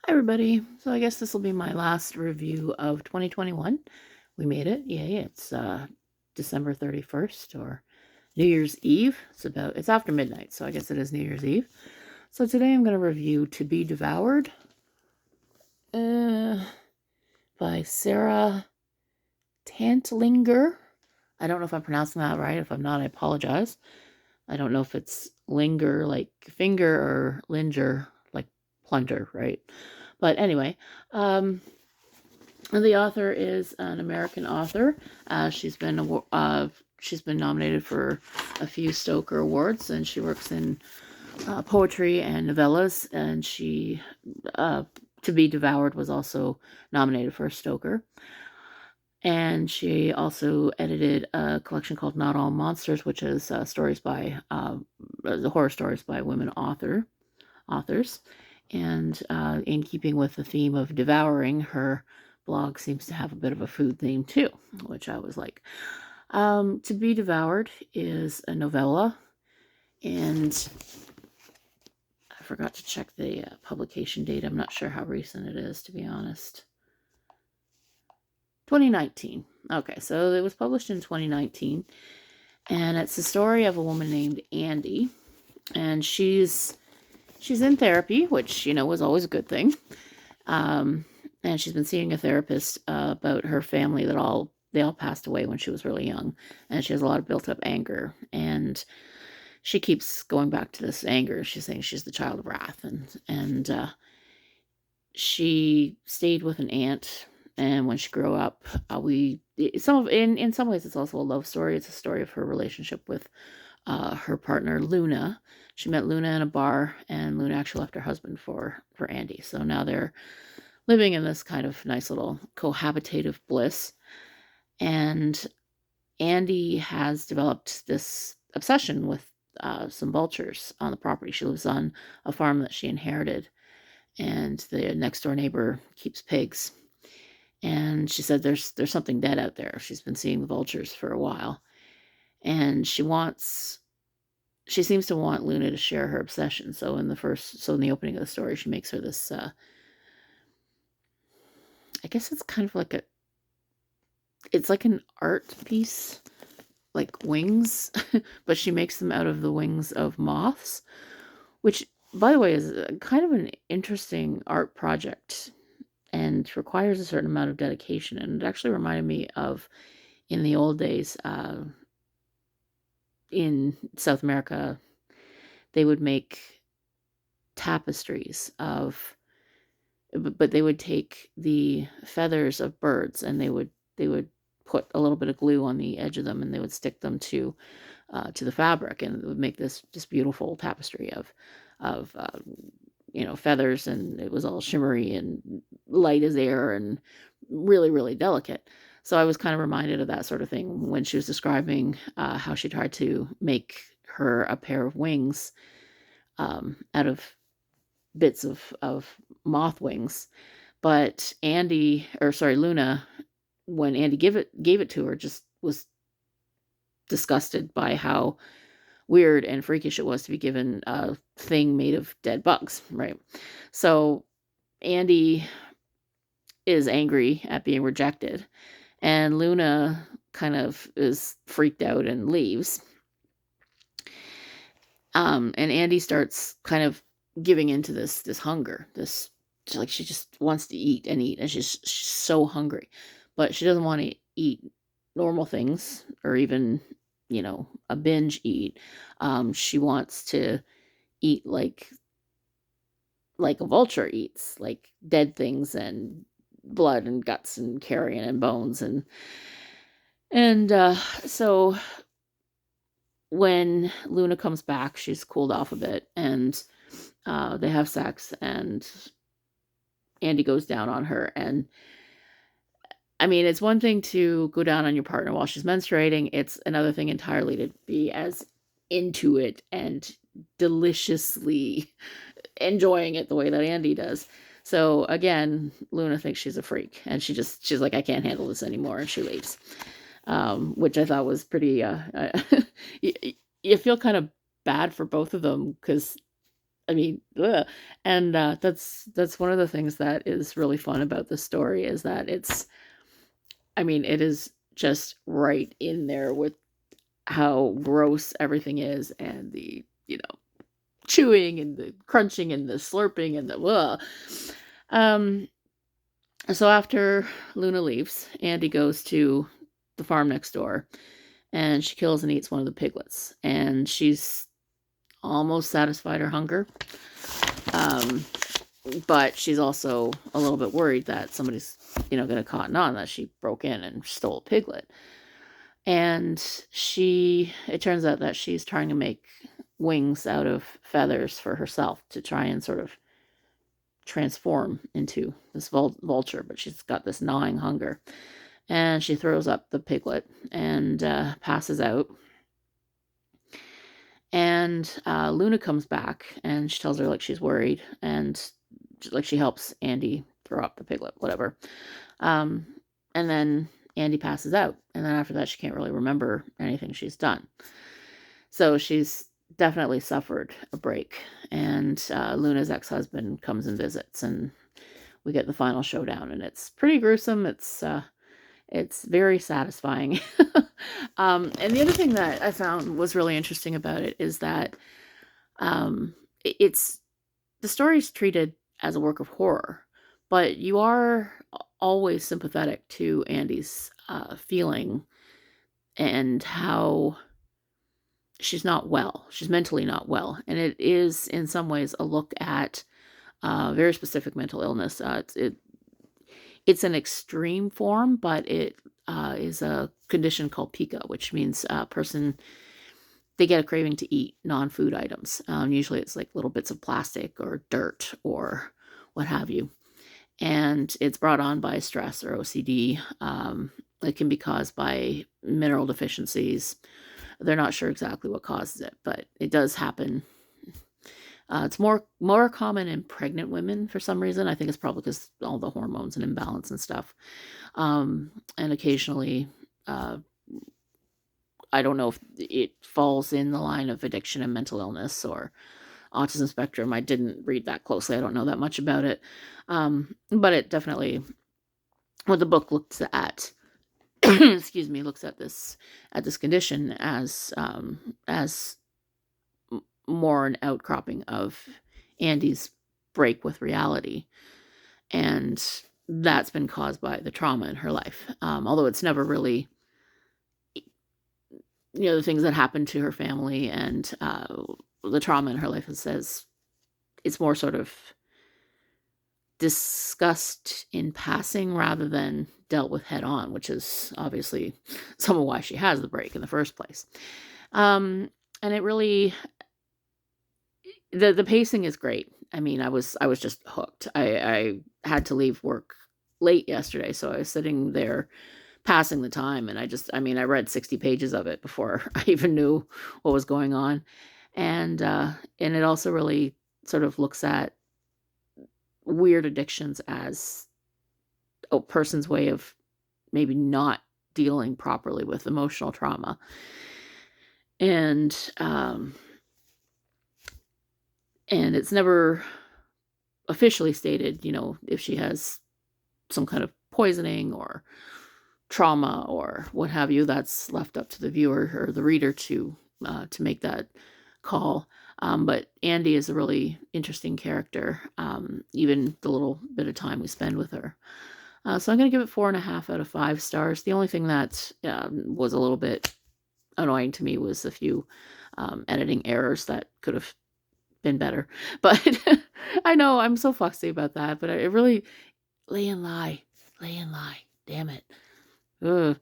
Hi, everybody. So I guess this will be my last review of 2021. We made it. Yay. It's December 31st or New Year's Eve. It's after midnight, so I guess it is New Year's Eve. So today I'm going to review To Be Devoured by Sara Tantlinger. I don't know if I'm pronouncing that right. If I'm not, I apologize. I don't know if it's linger like finger or linger like plunger, right? But anyway, the author is an American author. She's been nominated for a few Stoker Awards, and she works in poetry and novellas. And To Be Devoured was also nominated for a Stoker. And she also edited a collection called Not All Monsters, which is the horror stories by women authors. And in keeping with the theme of devouring, her blog seems to have a bit of a food theme too, which I was like. To Be Devoured is a novella, and I forgot to check the publication date. I'm not sure how recent it is, to be honest. 2019. Okay, so it was published in 2019, and it's the story of a woman named Andy, and she's in therapy, which was always a good thing. And she's been seeing a therapist about her family they all passed away when she was really young, and she has a lot of built up anger, and she keeps going back to this anger. She's saying she's the child of wrath, and she stayed with an aunt, and when she grew up, in some ways it's also a love story. It's a story of her relationship with her partner Luna. She met Luna in a bar, and Luna actually left her husband for Andy. So now they're living in this kind of nice little cohabitative bliss. And Andy has developed this obsession with some vultures on the property. She lives on a farm that she inherited, and the next door neighbor keeps pigs. And she said there's something dead out there. She's been seeing the vultures for a while, and she seems to want Luna to share her obsession. So in the opening of the story, she makes her this. I guess it's kind of it's like an art piece, like wings, but she makes them out of the wings of moths, which, by the way, is kind of an interesting art project and requires a certain amount of dedication. And it actually reminded me of, in the old days, in South America, they would make tapestries but they would take the feathers of birds, and they would put a little bit of glue on the edge of them, and they would stick them to the fabric, and it would make this beautiful tapestry of feathers, and it was all shimmery and light as air and really, really delicate. So I was kind of reminded of that sort of thing when she was describing how she tried to make her a pair of wings out of bits of moth wings. But Luna, when Andy gave it to her, just was disgusted by how weird and freakish it was to be given a thing made of dead bugs, right? So Andy is angry at being rejected, and Luna kind of is freaked out and leaves. And Andy starts kind of giving into this hunger, she just wants to eat and eat, and she's so hungry, but she doesn't want to eat normal things or even a binge eat. She wants to eat like a vulture eats, like dead things and blood and guts and carrion and bones, and so when Luna comes back, she's cooled off a bit, and they have sex, and Andy goes down on her. And I mean, it's one thing to go down on your partner while she's menstruating. It's another thing entirely to be as into it and deliciously enjoying it the way that Andy does. So again, Luna thinks she's a freak, and she's like, I can't handle this anymore, and she leaves. Which I thought was pretty. You feel kind of bad for both of them, because I mean, ugh. And that's one of the things that is really fun about this story is that it is just right in there with how gross everything is, and the chewing and the crunching and the slurping and the ugh. Um, so after Luna leaves, Andy goes to the farm next door, and she kills and eats one of the piglets, and she's almost satisfied her hunger. Um, but she's also a little bit worried that somebody's, going to cotton on that she broke in and stole a piglet. And it turns out that she's trying to make wings out of feathers for herself to try and sort of transform into this vulture, but she's got this gnawing hunger. And she throws up the piglet and passes out. And Luna comes back and she tells her she's worried, and she helps Andy throw up the piglet, whatever. And then Andy passes out, and then after that she can't really remember anything she's done. So she's definitely suffered a break, and Luna's ex-husband comes and visits, and we get the final showdown, and it's pretty gruesome. It's very satisfying. And the other thing that I found was really interesting about it is that the story's treated as a work of horror, but you are always sympathetic to Andy's feeling and how she's not well. She's mentally not well. And it is, in some ways, a look at very specific mental illness. It's an extreme form, but it is a condition called pica, which means a person, they get a craving to eat non-food items. Usually it's little bits of plastic or dirt or what have you. And it's brought on by stress or OCD. It can be caused by mineral deficiencies. They're not sure exactly what causes it, but it does happen. It's more common in pregnant women for some reason. I think it's probably because all the hormones and imbalance and stuff. And occasionally, I don't know if it falls in the line of addiction and mental illness or autism spectrum. I didn't read that closely. I don't know that much about it. But it definitely, what the book looks at, excuse me, looks at this condition as more an outcropping of Andy's break with reality, and that's been caused by the trauma in her life. Although it's never really, the things that happened to her family and the trauma in her life, it says it's more sort of discussed in passing rather than dealt with head on, which is obviously some of why she has the break in the first place. And it really, the pacing is great. I mean, I was just hooked. I had to leave work late yesterday, so I was sitting there passing the time, and I read 60 pages of it before I even knew what was going on. And it also really sort of looks at weird addictions as a person's way of maybe not dealing properly with emotional trauma. And it's never officially stated, if she has some kind of poisoning or trauma or what have you. That's left up to the viewer or the reader to make that call. But Andy is a really interesting character, even the little bit of time we spend with her. So I'm going to give it 4.5 out of 5 stars. The only thing that was a little bit annoying to me was a few editing errors that could have been better. But I know I'm so fussy about that, but it really, lay and lie, damn it. Ugh.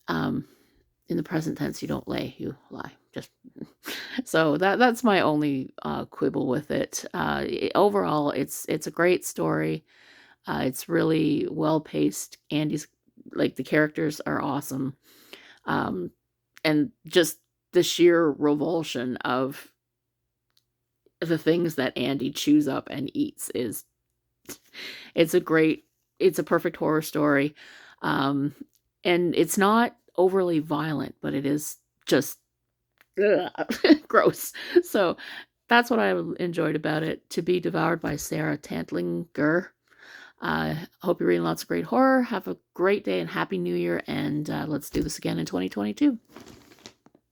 In the present tense, you don't lay, you lie. Just so that's my only quibble with it. Overall, it's a great story. It's really well paced. Andy's, the characters are awesome, and just the sheer revulsion of the things that Andy chews up and eats is, it's a perfect horror story. And it's not overly violent, but it is just gross. So That's what I enjoyed about it. To Be Devoured by Sara Tantlinger. Hope you're reading lots of great horror. Have a great day and Happy New Year, and let's do this again in 2022.